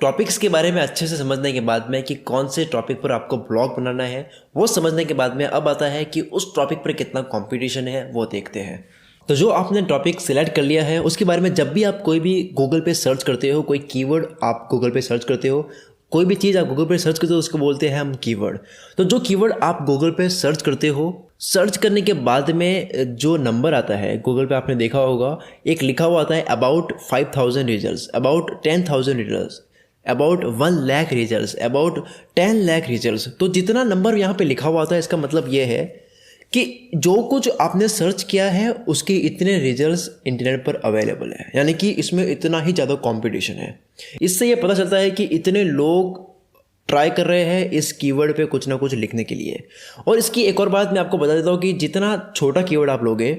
Topics के बारे में अच्छे से समझने के बाद में कि कौन से टॉपिक पर आपको ब्लॉग बनाना है, वो समझने के बाद में अब आता है कि उस टॉपिक पर कितना कंपटीशन है, वो देखते हैं। तो जो आपने टॉपिक सिलेक्ट कर लिया है उसके बारे में जब भी आप कोई भी गूगल पे सर्च करते हो, कोई कीवर्ड आप गूगल पे सर्च करते हो, कोई भी चीज़ आप गूगल पे सर्च करते हो उसको बोलते हैं हम कीवर्ड। तो जो कीवर्ड आप गूगल पे सर्च करते हो, सर्च करने के बाद में जो नंबर आता है गूगल पे, आपने देखा होगा एक लिखा हुआ आता है about 5000 results, about 10,000 results, about 1 lakh results, about 10 lakh results. तो जितना नंबर यहाँ पे लिखा हुआ आता है इसका मतलब ये है कि जो कुछ आपने सर्च किया है उसके इतने रिजल्ट्स इंटरनेट पर अवेलेबल है, यानी कि इसमें इतना ही ज़्यादा कंपटीशन है। इससे ये पता चलता है कि इतने लोग ट्राई कर रहे हैं इस कीवर्ड पे कुछ ना कुछ लिखने के लिए। और इसकी एक और बात मैं आपको बता देता हूँ कि जितना छोटा कीवर्ड आप लोगे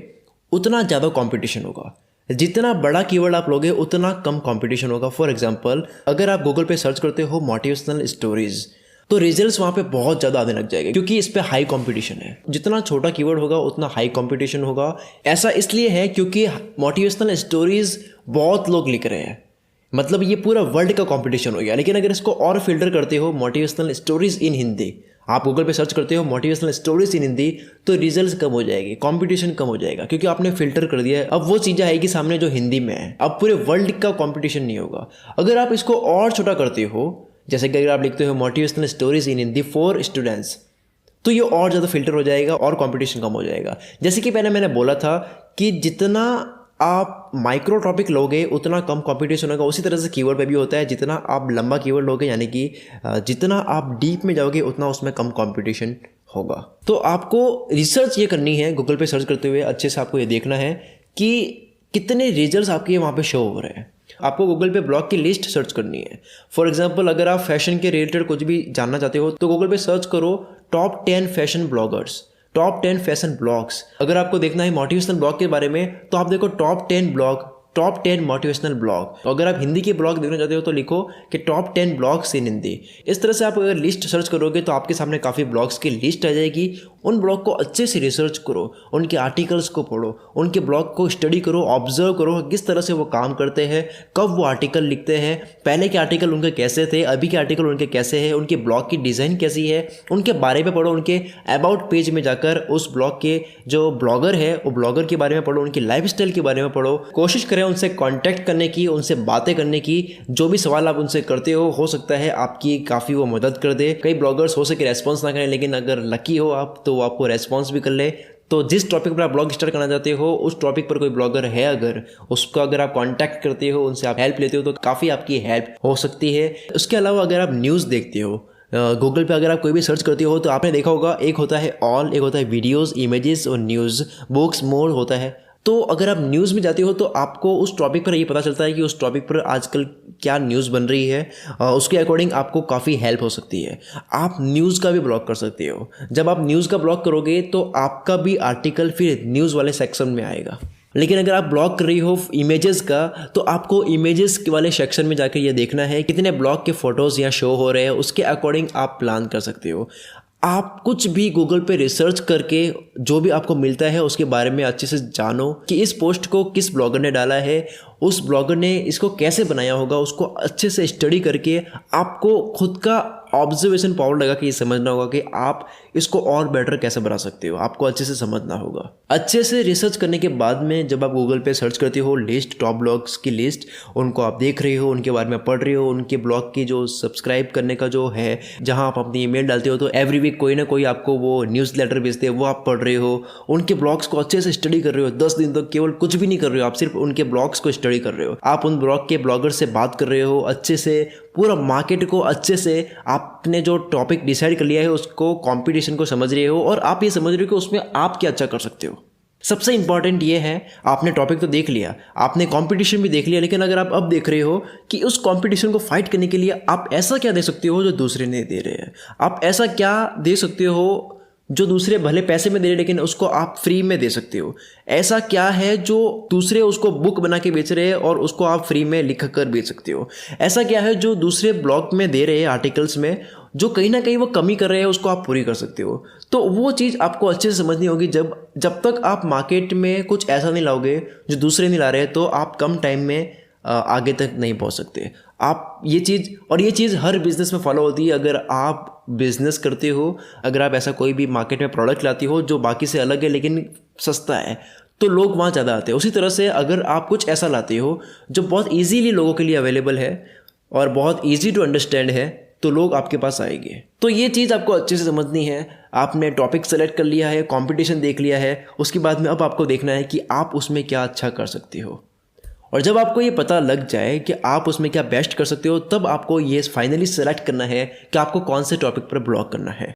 उतना ज़्यादा कंपटीशन होगा, जितना बड़ा कीवर्ड आप लोगे उतना कम कंपटीशन होगा। फॉर एग्जांपल, अगर आप गूगल पे सर्च करते हो मोटिवेशनल स्टोरीज, तो रिजल्ट्स वहाँ पे बहुत ज़्यादा आने लग जाएंगे, क्योंकि इस पे हाई कंपटीशन है। जितना छोटा कीवर्ड होगा उतना हाई कंपटीशन होगा। ऐसा इसलिए है क्योंकि मोटिवेशनल स्टोरीज बहुत लोग लिख रहे हैं, मतलब ये पूरा वर्ल्ड का कंपटीशन हो गया। लेकिन अगर इसको और फिल्टर करते हो, मोटिवेशनल स्टोरीज इन हिंदी, आप गूगल पे सर्च करते हो मोटिवेशनल स्टोरीज इन हिंदी, तो रिजल्ट्स कम हो जाएगी, कंपटीशन कम हो जाएगा, क्योंकि आपने फिल्टर कर दिया है। अब वो चीज़ें आएगी सामने जो हिंदी में है, अब पूरे वर्ल्ड का कंपटीशन नहीं होगा। अगर आप इसको और छोटा करते हो, जैसे कि अगर आप लिखते हो motivational stories in Hindi for students, तो ये और ज़्यादा फिल्टर हो जाएगा और कंपटीशन कम हो जाएगा। जैसे कि पहले मैंने बोला था कि जितना आप माइक्रो टॉपिक लोगे उतना कम कंपटीशन होगा। उसी तरह से कीवर्ड पे भी होता है, जितना आप लंबा कीवर्ड लोगे, यानी कि जितना आप डीप में जाओगे उतना उसमें कम कंपटीशन होगा। तो आपको रिसर्च ये करनी है, गूगल पे सर्च करते हुए अच्छे से आपको ये देखना है कि कितने रिजल्ट्स आपके वहाँ पे शो हो रहे हैं। आपको गूगल पे ब्लॉग की लिस्ट सर्च करनी है। फॉर एग्जांपल, अगर आप फैशन के रिलेटेड कुछ भी जानना चाहते हो तो गूगल पे सर्च करो top 10 fashion bloggers, top 10 fashion blogs. अगर आपको देखना है मोटिवेशनल ब्लॉग के बारे में तो आप देखो top 10 blog, top 10 motivational blog. अगर आप हिंदी के ब्लॉग देखना चाहते हो तो लिखो कि टॉप 10 ब्लॉग्स इन हिंदी। इस तरह से आप अगर लिस्ट सर्च करोगे तो आपके सामने काफ़ी ब्लॉग्स की लिस्ट आ जाएगी। उन ब्लॉग को अच्छे से रिसर्च करो, उनके आर्टिकल्स को पढ़ो, उनके ब्लॉग को स्टडी करो, ऑब्जर्व करो किस तरह से वो काम करते हैं, कब वो आर्टिकल लिखते हैं, पहले के आर्टिकल उनके कैसे थे, अभी के आर्टिकल उनके कैसे हैं, उनके ब्लॉग की डिज़ाइन कैसी है, उनके बारे में पढ़ो। उनके अबाउट पेज में जाकर उस ब्लॉग के जो ब्लॉगर है वो ब्लॉगर के बारे में पढ़ो, उनकी लाइफस्टाइल के बारे में पढ़ो। कोशिश करें उनसे कांटेक्ट करने की, उनसे बातें करने की। जो भी सवाल आप उनसे करते हो सकता है आपकी काफ़ी वो मदद कर दे। कई ब्लॉगर्स हो सके रेस्पॉन्स ना करें, लेकिन अगर लकी हो आप तो वो आपको रेस्पॉन्स भी कर ले। तो जिस टॉपिक पर आप ब्लॉग स्टार्ट करना चाहते हो उस टॉपिक पर कोई ब्लॉगर है, अगर उसको अगर आप कांटेक्ट करते हो, उनसे आप हेल्प लेते हो तो काफ़ी आपकी हेल्प हो सकती है। उसके अलावा अगर आप न्यूज़ देखते हो गूगल पे, अगर आप कोई भी सर्च करते हो तो आपने देखा होगा एक होता है ऑल, एक होता है वीडियोस, इमेजेस और न्यूज़, बुक्स, मोर होता है। तो अगर आप न्यूज़ में जाते हो तो आपको उस टॉपिक पर ये पता चलता है कि उस टॉपिक पर आजकल क्या न्यूज़ बन रही है, उसके अकॉर्डिंग आपको काफ़ी हेल्प हो सकती है। आप न्यूज़ का भी ब्लॉग कर सकते हो। जब आप न्यूज़ का ब्लॉग करोगे तो आपका भी आर्टिकल फिर न्यूज़ वाले सेक्शन में आएगा। लेकिन अगर आप ब्लॉग कर रही हो इमेजेस का तो आपको इमेजेस वाले सेक्शन में जाकर ये देखना है कितने ब्लॉग के फ़ोटोज़ यहाँ शो हो रहे हैं, उसके अकॉर्डिंग आप प्लान कर सकते हो। आप कुछ भी गूगल पे रिसर्च करके जो भी आपको मिलता है उसके बारे में अच्छे से जानो कि इस पोस्ट को किस ब्लॉगर ने डाला है, उस ब्लॉगर ने इसको कैसे बनाया होगा, उसको अच्छे से स्टडी करके आपको खुद का ऑब्जर्वेशन पावर लगा के ये समझना होगा कि आप इसको और बेटर कैसे बना सकते हो। आपको अच्छे से समझना होगा। अच्छे से रिसर्च करने के बाद में जब आप गूगल पे सर्च करते हो लिस्ट, टॉप ब्लॉग्स की लिस्ट, उनको आप देख रहे हो, उनके बारे में पढ़ रहे हो, उनके ब्लॉग की जो सब्सक्राइब करने का जो है, जहाँ आप अपनी ईमेल डालते हो तो एवरी वीक कोई ना कोई आपको वो न्यूज़ लेटर भेजते हैं, वो आप पढ़ रहे हो, उनके ब्लॉग्स को अच्छे से स्टडी कर रहे हो। 10 दिन तक केवल कुछ भी नहीं कर रहे हो, आप सिर्फ उनके ब्लॉग्स को स्टडी कर रहे हो। आप उन ब्लॉग के ब्लॉगर से बात कर रहे हो, अच्छे से पूरा मार्केट को अच्छे से आपने जो टॉपिक डिसाइड कर लिया है उसको, कंपटीशन को समझ रहे हो और आप ये समझ रहे हो कि उसमें आप क्या अच्छा कर सकते हो। सबसे इंपॉर्टेंट ये है, आपने टॉपिक तो देख लिया, आपने कंपटीशन भी देख लिया, लेकिन अगर आप अब देख रहे हो कि उस कंपटीशन को फाइट करने के लिए आप ऐसा क्या दे सकते हो जो दूसरे नहीं दे रहे हैं, आप ऐसा क्या दे सकते हो जो दूसरे भले पैसे में दे रहे लेकिन उसको आप फ्री में दे सकते हो। ऐसा क्या है जो दूसरे उसको बुक बना के बेच रहे हैं और उसको आप फ्री में लिख कर बेच सकते हो। ऐसा क्या है जो दूसरे ब्लॉग में दे रहे हैं आर्टिकल्स में, जो कहीं ना कहीं वो कमी कर रहे हैं, उसको आप पूरी कर सकते हो। तो वो चीज़ आपको अच्छे से समझनी होगी। जब तक आप मार्केट में कुछ ऐसा नहीं लाओगे जो दूसरे नहीं ला रहे, तो आप कम टाइम में आगे तक नहीं पहुंच सकते। आप ये चीज़ हर बिज़नेस में फॉलो होती है। अगर आप बिज़नेस करते हो, अगर आप ऐसा कोई भी मार्केट में प्रोडक्ट लाती हो जो बाकी से अलग है लेकिन सस्ता है, तो लोग वहाँ ज़्यादा आते हैं। उसी तरह से अगर आप कुछ ऐसा लाते हो जो बहुत ईजीली लोगों के लिए अवेलेबल है और बहुत ईजी टू अंडरस्टैंड है, तो लोग आपके पास आएंगे। तो ये चीज़ आपको अच्छे से समझनी है। आपने टॉपिक सेलेक्ट कर लिया है, कंपटीशन देख लिया है, उसके बाद में अब आपको देखना है कि आप उसमें क्या अच्छा कर सकते हो। और जब आपको ये पता लग जाए कि आप उसमें क्या बेस्ट कर सकते हो, तब आपको ये फाइनली सेलेक्ट करना है कि आपको कौन से टॉपिक पर ब्लॉग करना है।